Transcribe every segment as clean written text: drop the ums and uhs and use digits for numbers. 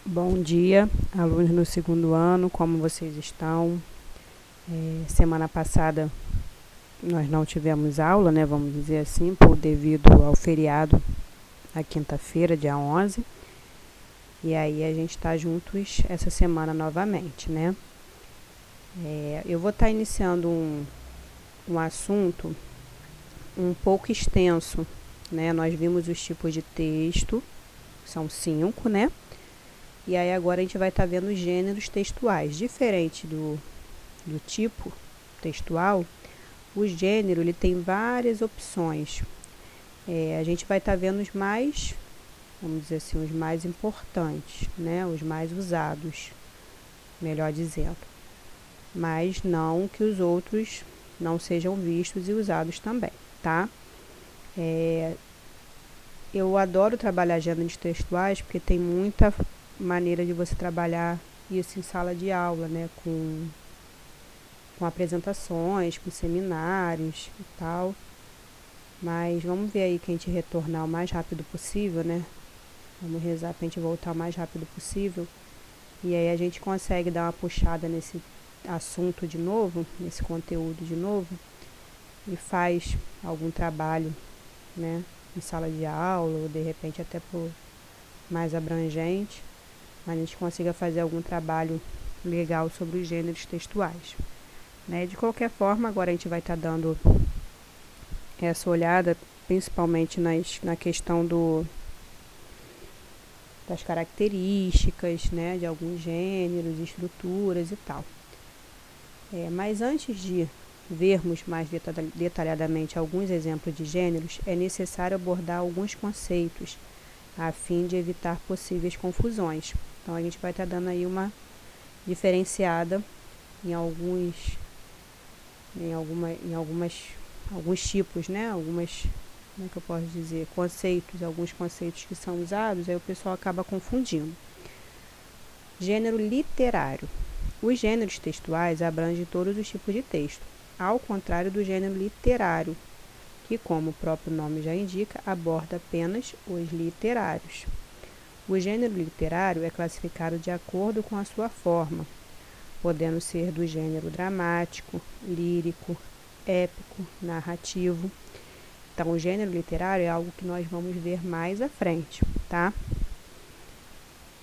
Bom dia, alunos do segundo ano, como vocês estão? Semana passada nós não tivemos aula, né, vamos dizer assim, devido ao feriado, na quinta-feira, dia 11. E aí a gente está juntos essa semana novamente, né? Eu vou estar iniciando um assunto um pouco extenso, né? Nós vimos os tipos de texto, são 5, né? E aí agora a gente vai estar vendo os gêneros textuais. Diferente do tipo textual, o gênero ele tem várias opções. A gente vai estar vendo os mais, vamos dizer assim, os mais importantes, né? Os mais usados, melhor dizendo. Mas não que os outros não sejam vistos e usados também, tá? Eu adoro trabalhar gêneros textuais porque tem muita maneira de você trabalhar isso em sala de aula, né? Com apresentações, com seminários e tal. Mas vamos ver aí que a gente retornar o mais rápido possível, né? Vamos rezar pra gente voltar o mais rápido possível. E aí a gente consegue dar uma puxada nesse assunto de novo, nesse conteúdo de novo, e faz algum trabalho, né? Em sala de aula, ou de repente até por mais abrangente, mas a gente consiga fazer algum trabalho legal sobre os gêneros textuais. Né? De qualquer forma, agora a gente vai estar dando essa olhada, principalmente na questão das características, né, de alguns gêneros, estruturas e tal. Mas antes de vermos mais detalhadamente alguns exemplos de gêneros, é necessário abordar alguns conceitos, a fim de evitar possíveis confusões. Então, a gente vai estar dando aí uma diferenciada em alguns tipos, né? Como é que eu posso dizer? Alguns conceitos que são usados, aí o pessoal acaba confundindo. Gênero literário. Os gêneros textuais abrangem todos os tipos de texto, ao contrário do gênero literário, que, como o próprio nome já indica, aborda apenas os literários. O gênero literário é classificado de acordo com a sua forma, podendo ser do gênero dramático, lírico, épico, narrativo. Então, o gênero literário é algo que nós vamos ver mais à frente, tá?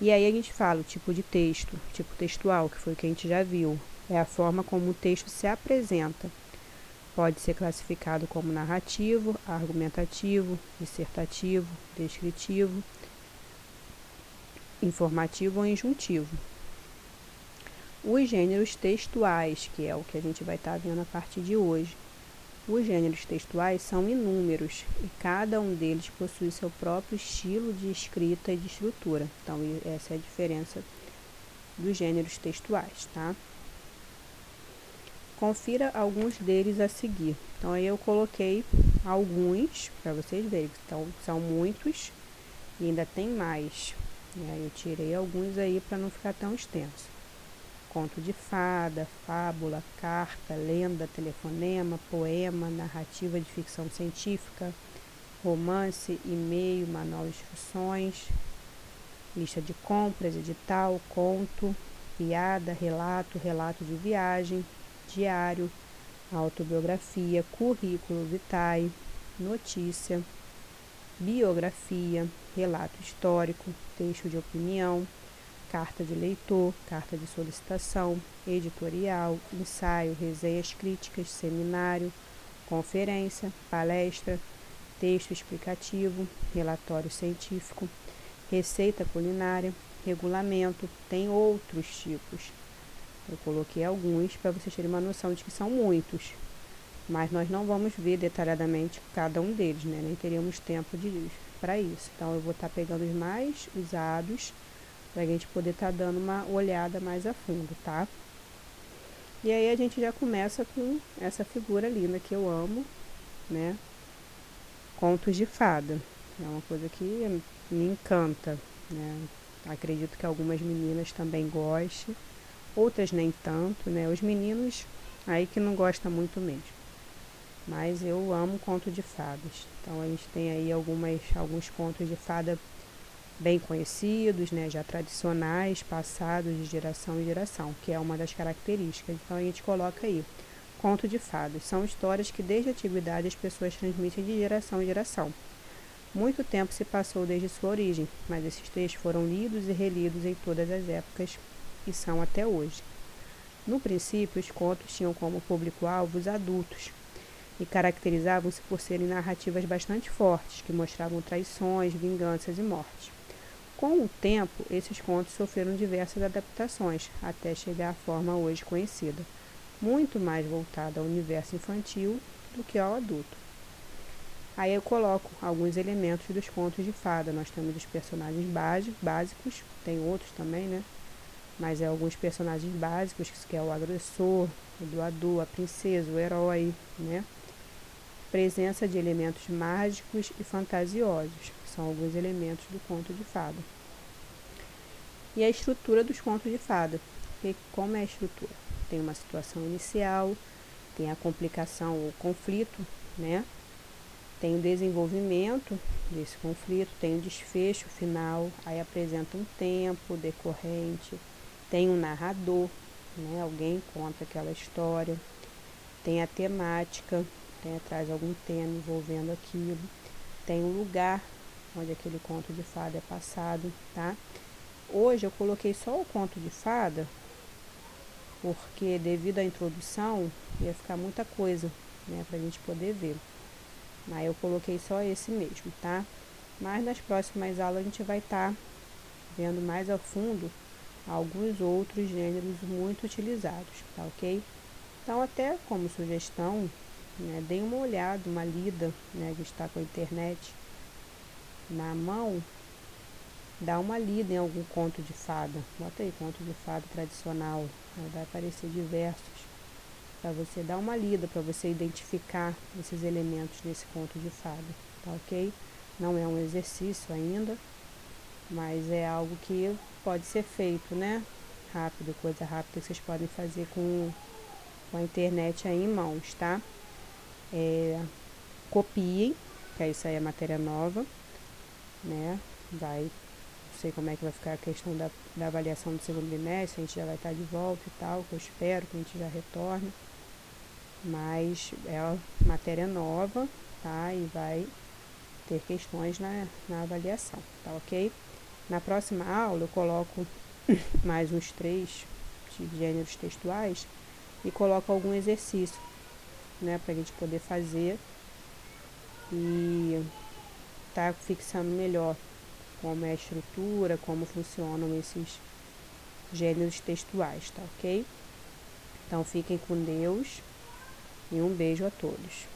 E aí a gente fala o tipo de texto, tipo textual, que foi o que a gente já viu. É a forma como o texto se apresenta. Pode ser classificado como narrativo, argumentativo, dissertativo, descritivo, informativo ou injuntivo. Os gêneros textuais, que é o que a gente vai estar vendo a partir de hoje. Os gêneros textuais são inúmeros e cada um deles possui seu próprio estilo de escrita e de estrutura. Então, essa é a diferença dos gêneros textuais, tá? Confira alguns deles a seguir. Então, aí eu coloquei alguns para vocês verem. Então, são muitos e ainda tem mais. E aí eu tirei alguns aí para não ficar tão extenso. Conto de fada, fábula, carta, lenda, telefonema, poema, narrativa de ficção científica, romance, e-mail, manual de instruções, lista de compras, edital, conto, piada, relato de viagem, diário, autobiografia, currículo vitae, notícia, biografia, relato histórico, texto de opinião, carta de leitor, carta de solicitação, editorial, ensaio, resenhas críticas, seminário, conferência, palestra, texto explicativo, relatório científico, receita culinária, regulamento, tem outros tipos. Eu coloquei alguns para vocês terem uma noção de que são muitos, mas nós não vamos ver detalhadamente cada um deles, né? Nem teríamos tempo para isso. Então, eu vou estar pegando os mais usados para a gente poder estar dando uma olhada mais a fundo, tá? E aí a gente já começa com essa figura linda que eu amo, né? Contos de fada. É uma coisa que me encanta, né? Acredito que algumas meninas também gostem, outras nem tanto, né? Os meninos aí que não gostam muito mesmo. Mas eu amo conto de fadas. Então a gente tem aí alguns contos de fada bem conhecidos, né, já tradicionais, passados de geração em geração, que é uma das características. Então a gente coloca aí, conto de fadas. São histórias que desde a antiguidade as pessoas transmitem de geração em geração. Muito tempo se passou desde sua origem, mas esses textos foram lidos e relidos em todas as épocas e são até hoje. No princípio, os contos tinham como público-alvo os adultos e caracterizavam-se por serem narrativas bastante fortes, que mostravam traições, vinganças e mortes. Com o tempo, esses contos sofreram diversas adaptações, até chegar à forma hoje conhecida, muito mais voltada ao universo infantil do que ao adulto. Aí eu coloco alguns elementos dos contos de fada. Nós temos os personagens básicos, tem outros também, né? Mas é alguns personagens básicos, que é o agressor, o doador, a princesa, o herói, né? Presença de elementos mágicos e fantasiosos, são alguns elementos do conto de fada. E a estrutura dos contos de fada. Como é a estrutura? Tem uma situação inicial, tem a complicação ou conflito, né? Tem o desenvolvimento desse conflito, tem o desfecho final, aí apresenta um tempo decorrente, tem um narrador, né? Alguém conta aquela história, tem a temática, traz algum tema envolvendo aquilo, tem o lugar onde aquele conto de fada é passado, tá? Hoje eu coloquei só o conto de fada, porque devido à introdução ia ficar muita coisa, né, pra gente poder ver. Aí eu coloquei só esse mesmo, tá? Mas nas próximas aulas a gente vai estar vendo mais a fundo alguns outros gêneros muito utilizados, tá ok? Então até como sugestão, né, deem uma olhada, uma lida, né, a gente está com a internet na mão, dá uma lida em algum conto de fada, bota aí conto de fada tradicional, vai aparecer diversos, para você dar uma lida, para você identificar esses elementos desse conto de fada, tá ok? Não é um exercício ainda, mas é algo que pode ser feito, né? Rápido, coisa rápida que vocês podem fazer com a internet aí em mãos, tá? Copiem, que isso aí é matéria nova, né? Não sei como é que vai ficar a questão da avaliação do segundo bimestre, a gente já vai estar de volta e tal, que eu espero que a gente já retorne. Mas é matéria nova, tá? E vai ter questões na avaliação, tá ok? Na próxima aula eu coloco mais uns 3 de gêneros textuais e coloco algum exercício, né? Pra gente poder fazer e tá fixando melhor como é a estrutura, como funcionam esses gêneros textuais, tá ok? Então fiquem com Deus e um beijo a todos.